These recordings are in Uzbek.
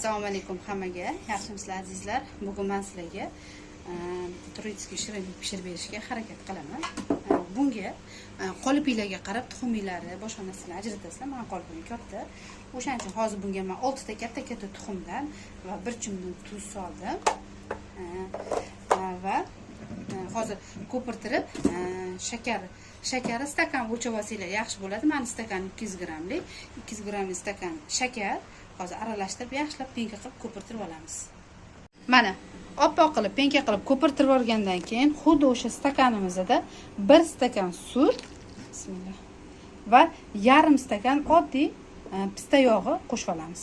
Assalomu alaykum hammaga. Yaxshimisizlar azizlar? Bugun men sizlarga turistskiy shirinlik pishirib berishga harakat qilaman. Bunga qolipinglarga qarab tuxumlari, boshqa narsalarni ajratasizlar. Men qolipim katta. O'shaning uchun hozir bunga men 6 ta katta tuxumdan va 1 chumlik tuz soldim. Va hozir ko'pirtirib shakari stakan o'lchab olsanglar yaxshi bo'ladi. Meni stakan 200 grammlik, 200 grammlik stakan shakar hozir aralashtirib yaxshilab penka qilib ko'pirtirib olamiz. Mana oppoq qilib penka qilib ko'pirtirib olgandan keyin xuddi o'sha stakanimizda 1 stakan sut, bismillah, va yarim stakan oddiy pista yog'i qo'shib olamiz.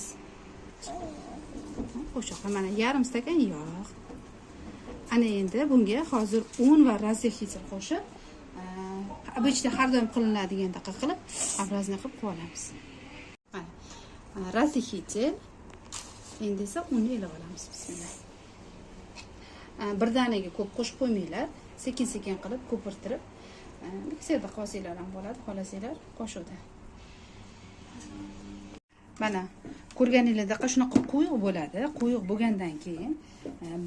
O'sha mana yarim stakan yog'. Ana endi bunga hozir un va razexitsil qo'shib, обычно har doim qilinadigandaqa qilib, образно qilib qo'yamiz. Mana razexitsil, endi esa unni ilib olamiz. Bismillah. Birdaniga ko'p qo'shib qo'ymanglar, sekin-sekin qilib ko'pirtirib, miksada qolsanglar ham bo'ladi, xohlasanglar qo'shuvda. Mana ko'rganingizda shunaqa quyuq bo'ladi. Quyuq bo'lgandan keyin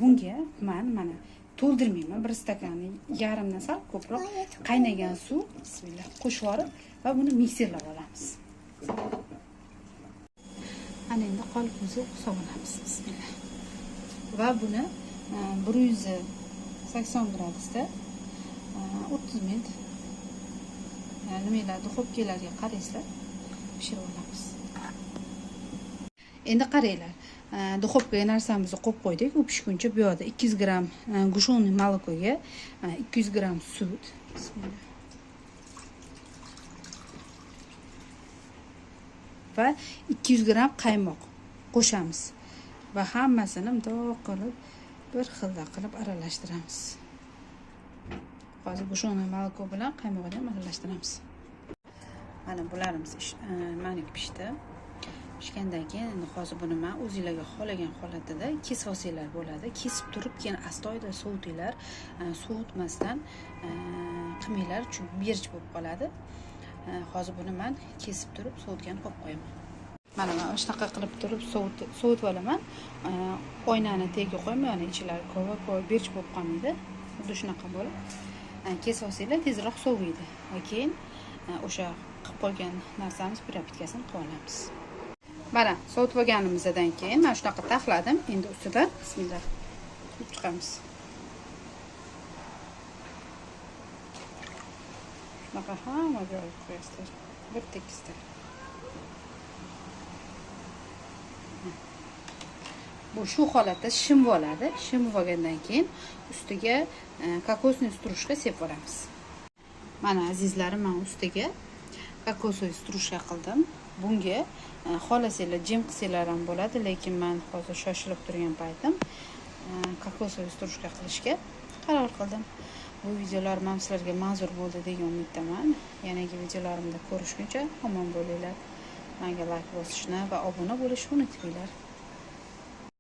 bunga men mana to'ldirmayman, 1 stakanni yarimdan sal ko'proq qaynagan suv, bismillah, qo'shib yorib va buni mikserlab olamiz. Ana endi qolipimizni sovunamiz, bismillah. Va buni 180 gradusda 30 minut nimalar duxovkalarga qaraysizlar, pishirib olamiz. Endi qaranglar, duxovkaga narsamizni qo'yib qo'ydik. U pishguncha bu yerda 200 gram gushoniy молокоga 200 gram sut, bismillah, va 200 gram qaymoq qo'shamiz va hammasini mundoq qilib bir xilda qilib aralashtiramiz. Hozir gushoniy молоко bilan qaymoqni ham aralashtiramiz. Mana bularimiz meniki pishdi. Pishgandan keyin endi hozir buni men o'zingizlarga xohlagan holatida kesib olsanglar bo'ladi. Kesib turib keyin astoydil sovutinglar, sovutmasdan qilmanglar, chunki berch bo'lib qoladi. Hozir buni men kesib turib sovutgan qo'yib qo'yaman. Mana men shunaqa qilib turib sovutib olaman. Oynani tagiga qo'ymayman, ichlari ko'va berch bo'lib qolmaydi. Xuddi shunaqa bo'lib kesib olsanglar tezroq soviydi. Va keyin o'sha qilib qo'ygan narsamiz pirapitkasini qilib olamiz. Mana sovutib olganimizdan keyin men shunaqa taxladim. Endi ustidan bismillah qilib chiqamiz. Shunaqa hamma joyiga qo'yasizlar. Bir tekisda. Bu shu holatda shimib oladi. Shimib olgandan keyin ustiga kokosniy strujka sepib olamiz. Mana azizlarim, men ustiga kokosniy strujka qildim. Bunga xohlasanglar jim qilsanglar ham bo'ladi, lekin men hozir shoshilib turgan paytim kokosniy strujka qilishga qaror qildim. Bu videolar men sizlarga manzur bo'ldi degan umiddaman. Yangi videolarimda ko'rishguncha omon bo'linglar. Menga like bosishni va obuna bo'lishni unutmanglar.